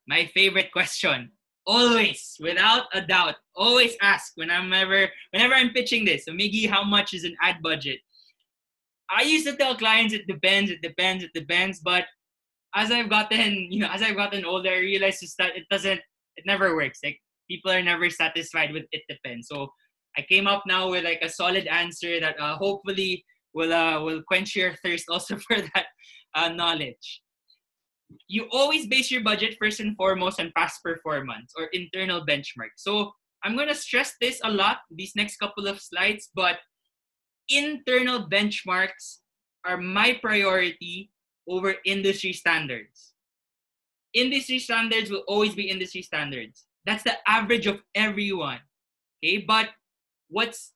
My favorite question. Always, without a doubt, always ask whenever I'm pitching this. So Miggy, how much is an ad budget? I used to tell clients it depends, it depends, it depends. But as I've gotten older, I realized just that it never works. Like people are never satisfied with it depends. So I came up now with like a solid answer that hopefully will quench your thirst also for that knowledge. You always base your budget first and foremost on past performance or internal benchmark. So I'm going to stress this a lot these next couple of slides, but internal benchmarks are my priority over industry standards. Industry standards will always be industry standards. That's the average of everyone. Okay, but what's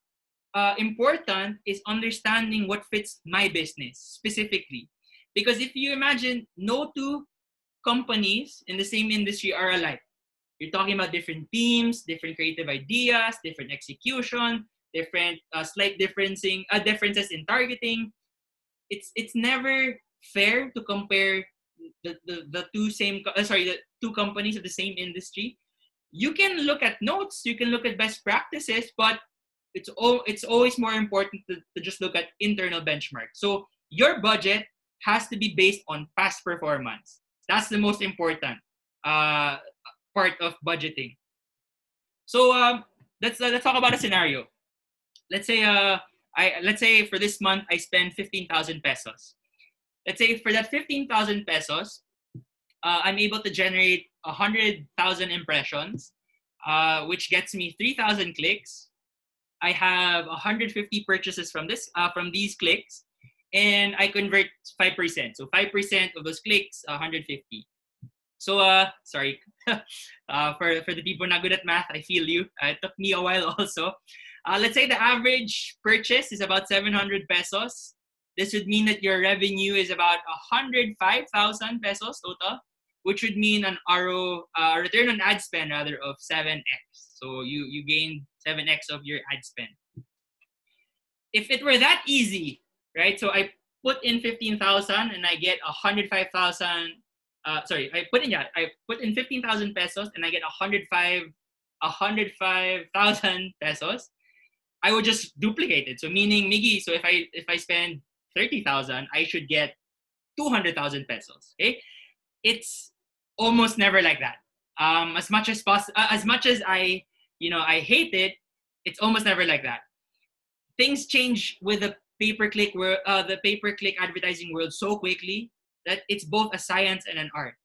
important is understanding what fits my business specifically. Because if you imagine, no two companies in the same industry are alike. You're talking about different teams, different creative ideas, different execution, different slight differences in targeting. It's never fair to compare the two companies of the same industry. You can look at notes, you can look at best practices, but it's always more important to just look at internal benchmarks. So your budget has to be based on past performance. That's the most important part of budgeting. So let's talk about a scenario. Let's say for this month I spend 15,000 pesos. Let's say for that 15,000 pesos, I'm able to generate 100,000 impressions, which gets me 3,000 clicks. I have 150 purchases from these clicks, and I convert 5%. So 5% of those clicks, 150. So sorry, for the people not good at math, I feel you. It took me a while also. Let's say the average purchase is about 700 pesos. This would mean that your revenue is about 105,000 pesos total, which would mean an return on ad spend rather of 7x. So you gained 7x of your ad spend. If it were that easy, right? So I put in 15,000 and I get 105,000. I put in 15,000 pesos and I get 105,000 pesos. I would just duplicate it. So meaning, Miggy, so if I spend 30,000, I should get 200,000 pesos. Okay, it's almost never like that. As much as I hate it, it's almost never like that. Things change with the pay-per-click advertising world so quickly that it's both a science and an art.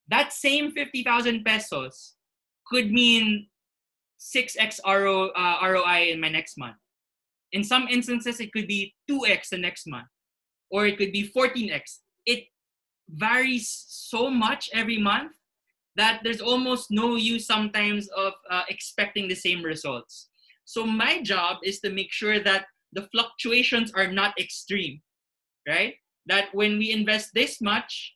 That same 50,000 pesos could mean 6x ROI in my next month. In some instances, it could be 2x the next month, or it could be 14x. It varies so much every month that there's almost no use sometimes of expecting the same results. So my job is to make sure that the fluctuations are not extreme, right? That when we invest this much,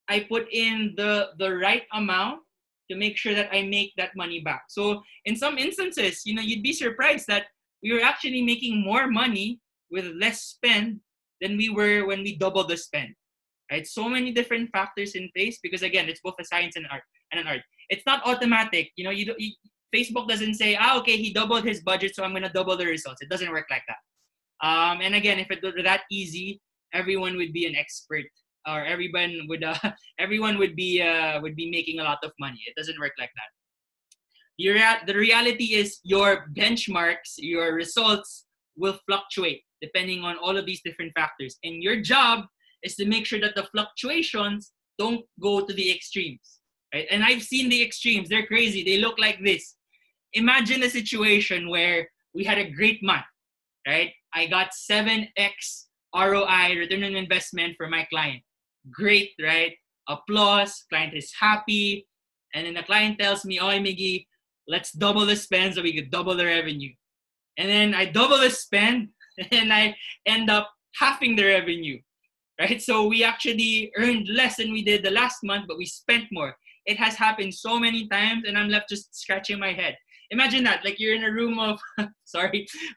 I put in the right amount to make sure that I make that money back. So in some instances, you'd be surprised that we were actually making more money with less spend than we were when we doubled the spend. Right? So many different factors in place because again, it's both a science and an art. It's not automatic. Facebook doesn't say, okay, he doubled his budget, so I'm gonna double the results. It doesn't work like that. And again, if it were that easy, everyone would be an expert, or everyone would be making a lot of money. It doesn't work like that. The reality is your benchmarks, your results will fluctuate depending on all of these different factors. And your job is to make sure that the fluctuations don't go to the extremes, right? And I've seen the extremes. They're crazy. They look like this. Imagine a situation where we had a great month, right? I got 7x ROI, return on investment for my client. Great, right? Applause, client is happy. And then the client tells me, oh, Miggy, let's double the spend so we could double the revenue. And then I double the spend and I end up halving the revenue, right? So we actually earned less than we did the last month, but we spent more. It has happened so many times and I'm left just scratching my head. Imagine that, like you're in a room of,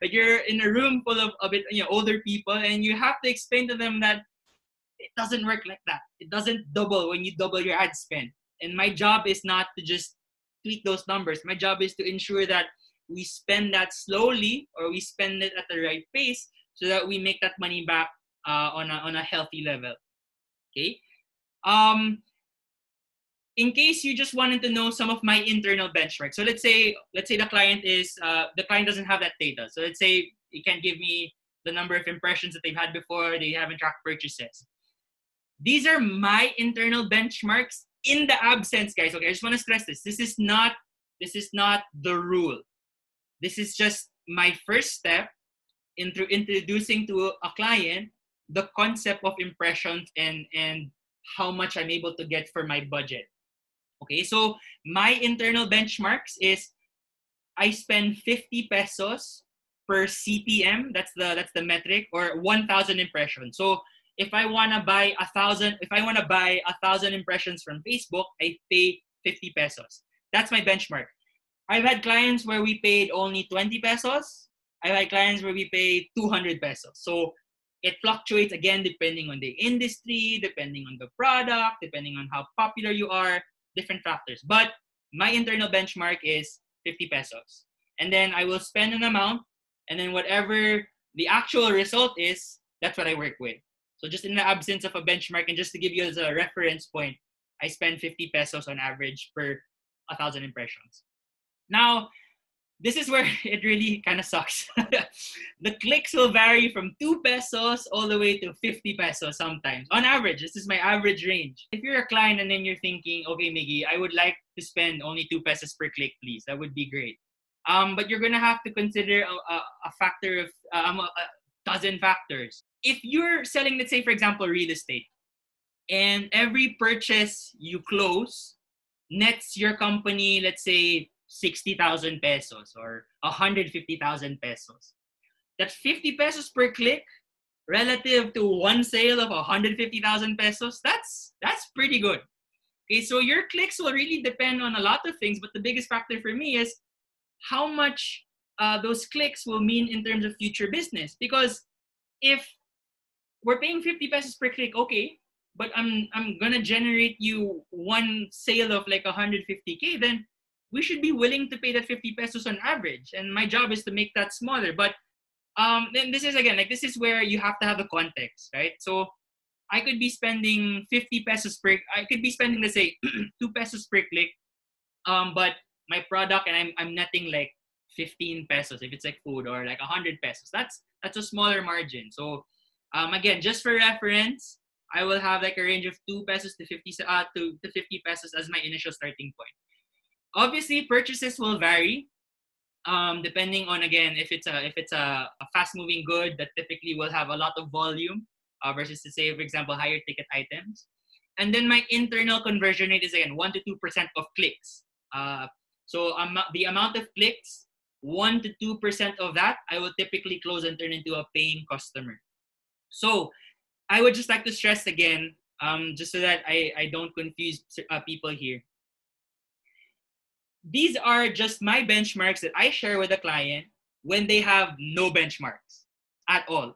you're in a room full of a bit, older people and you have to explain to them that it doesn't work like that. It doesn't double when you double your ad spend. And my job is not to just tweak those numbers. My job is to ensure that we spend that slowly, or we spend it at the right pace, so that we make that money back on a healthy level. Okay. In case you just wanted to know some of my internal benchmarks. So let's say the client doesn't have that data. So let's say you can't give me the number of impressions that they've had before. They haven't tracked purchases. These are my internal benchmarks in the absence, guys. Okay, I just want to stress this. This is not the rule. This is just my first step into introducing to a client the concept of impressions and how much I'm able to get for my budget. Okay, so my internal benchmarks is I spend 50 pesos per CPM. That's the metric, or 1,000 impressions. So if I wanna buy 1,000 impressions from Facebook, I pay 50 pesos. That's my benchmark. I've had clients where we paid only 20 pesos. I've had clients where we paid 200 pesos. So it fluctuates again depending on the industry, depending on the product, depending on how popular you are, different factors. But my internal benchmark is 50 pesos. And then I will spend an amount, and then whatever the actual result is, that's what I work with. So just in the absence of a benchmark, and just to give you as a reference point, I spend 50 pesos on average per 1,000 impressions. Now, this is where it really kind of sucks. The clicks will vary from 2 pesos all the way to 50 pesos sometimes. On average, this is my average range. If you're a client and then you're thinking, okay, Miggy, I would like to spend only 2 pesos per click, please. That would be great. But you're going to have to consider a factor of a dozen factors. If you're selling, let's say, for example, real estate, and every purchase you close nets your company, let's say, 60,000 pesos or 150,000 pesos. That's 50 pesos per click relative to one sale of 150,000 pesos. That's pretty good. Okay, so your clicks will really depend on a lot of things, but the biggest factor for me is how much those clicks will mean in terms of future business. Because if we're paying 50 pesos per click, okay, but I'm gonna generate you one sale of like 150K, then we should be willing to pay that 50 pesos on average. And my job is to make that smaller. But then this is again, like, this is where you have to have the context, right? So I could be spending 50 pesos I could be spending, let's say, 2 pesos per click. But my product, and I'm netting like 15 pesos if it's like food, or like 100 pesos. That's a smaller margin. So again, just for reference, I will have like a range of 2 pesos to 50 pesos as my initial starting point. Obviously, purchases will vary depending on, again, if it's a fast-moving good that typically will have a lot of volume versus, to say, for example, higher ticket items. And then my internal conversion rate is, again, 1 to 2% of clicks. So the amount of clicks, 1 to 2% of that, I will typically close and turn into a paying customer. So I would just like to stress again, just so that I don't confuse people here. These are just my benchmarks that I share with the client when they have no benchmarks at all.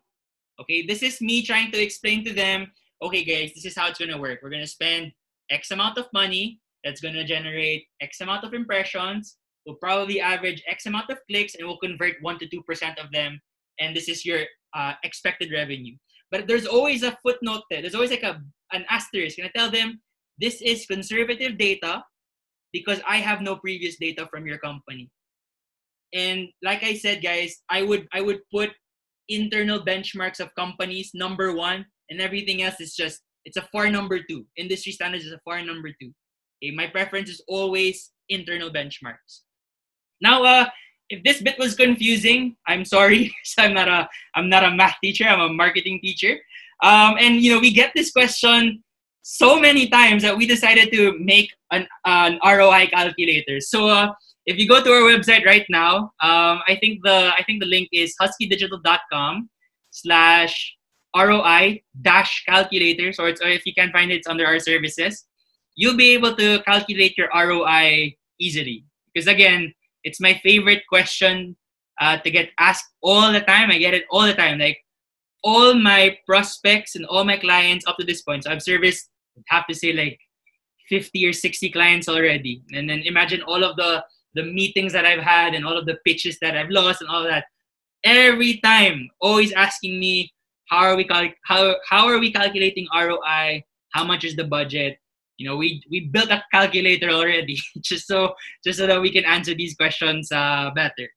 Okay, this is me trying to explain to them, okay, guys, this is how it's going to work. We're going to spend X amount of money. That's going to generate X amount of impressions. We'll probably average X amount of clicks, and we'll convert 1 to 2% of them. And this is your expected revenue. But there's always a footnote there. There's always like an asterisk. And I tell them, this is conservative data, because I have no previous data from your company. And like I said, guys, I would put internal benchmarks of companies number 1, and everything else is just, it's a far number 2. Industry standards is a far number 2. Okay, my preference is always internal benchmarks. Now, if this bit was confusing, I'm sorry. So I'm not a math teacher. I'm a marketing teacher. And we get this question so many times that we decided to make an ROI calculator. So if you go to our website right now, I think the link is huskeedigital.com/ROI-calculator. Or if you can find it, it's under our services. You'll be able to calculate your ROI easily. Because again, it's my favorite question to get asked all the time. I get it all the time. Like, all my prospects and all my clients up to this point, so I've serviced, I have to say, like 50 or 60 clients already. And then imagine all of the meetings that I've had and all of the pitches that I've lost and all of that. Every time, always asking me, how are we how are we calculating ROI? How much is the budget? You know, we built a calculator already just so that we can answer these questions better.